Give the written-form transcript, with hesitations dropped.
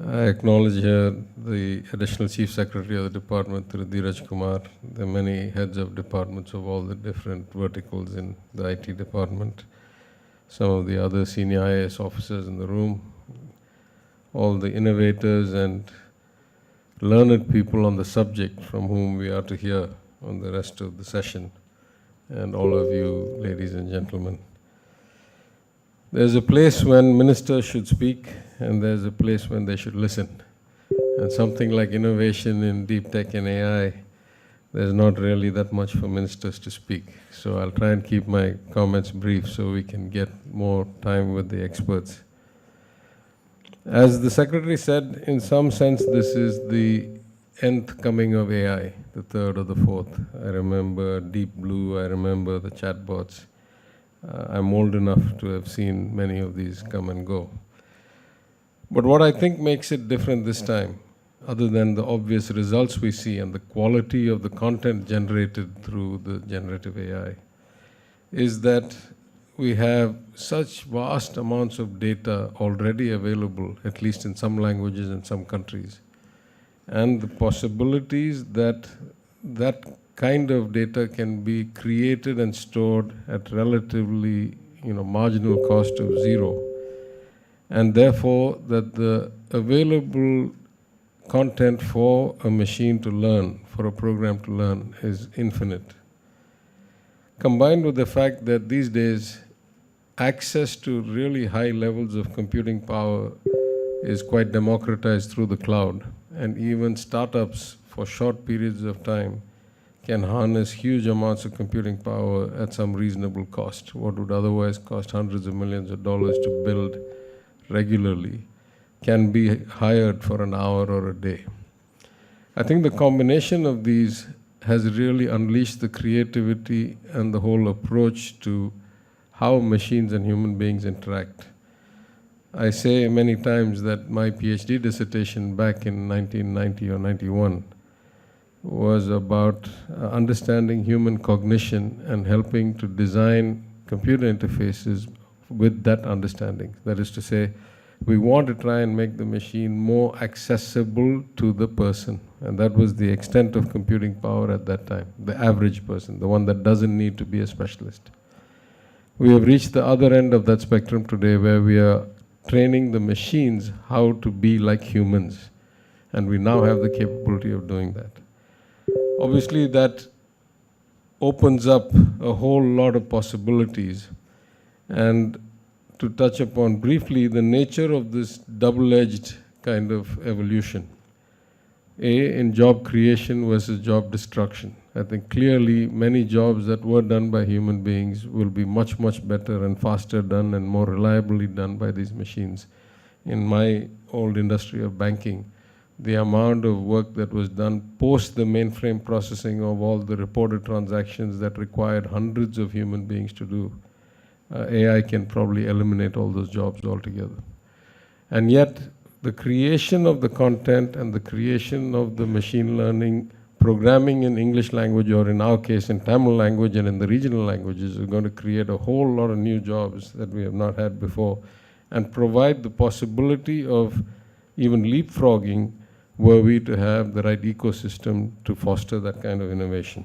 I acknowledge here the Additional Chief Secretary of the Department, Dheeraj Kumar, the many heads of departments of all the different verticals in the IT department, some of the other senior IAS officers in the room, all the innovators and learned people on the subject from whom we are to hear on the rest of the session, and all of you, ladies and gentlemen. There's a place when ministers should speak, and there's a place when they should listen. And something like innovation in deep tech and AI, there's not really that much for ministers to speak. So I'll try and keep my comments brief so we can get more time with the experts. As the Secretary said, in some sense, this is the nth coming of AI, the third or the fourth. I remember Deep Blue, I remember the chatbots. I'm old enough to have seen many of these come and go. But what I think makes it different this time, other than the obvious results we see and the quality of the content generated through the generative AI, is that we have such vast amounts of data already available, at least in some languages in some countries, and the possibilities that that kind of data can be created and stored at relatively marginal cost of zero, and therefore that the available content for a machine to learn, for a program to learn, is infinite. Combined with the fact that these days access to really high levels of computing power is quite democratized through the cloud, and even startups for short periods of time can harness huge amounts of computing power at some reasonable cost. What would otherwise cost hundreds of millions of dollars to build regularly can be hired for an hour or a day. I think the combination of these has really unleashed the creativity and the whole approach to how machines and human beings interact. I say many times that my PhD dissertation back in 1990 or 91 was about understanding human cognition and helping to design computer interfaces with that understanding. That is to say, we want to try and make the machine more accessible to the person. And that was the extent of computing power at that time, the average person, the one that doesn't need to be a specialist. We have reached the other end of that spectrum today, where we are training the machines how to be like humans. And we now have the capability of doing that. Obviously, that opens up a whole lot of possibilities. And to touch upon briefly the nature of this double-edged kind of evolution. In job creation versus job destruction. I think clearly many jobs that were done by human beings will be much, much better and faster done and more reliably done by these machines. In my old industry of banking, the amount of work that was done post the mainframe processing of all the reported transactions that required hundreds of human beings to do, AI can probably eliminate all those jobs altogether. And yet, the creation of the content and the creation of the machine learning programming in English language, or in our case in Tamil language and in the regional languages, is going to create a whole lot of new jobs that we have not had before, and provide the possibility of even leapfrogging were we to have the right ecosystem to foster that kind of innovation.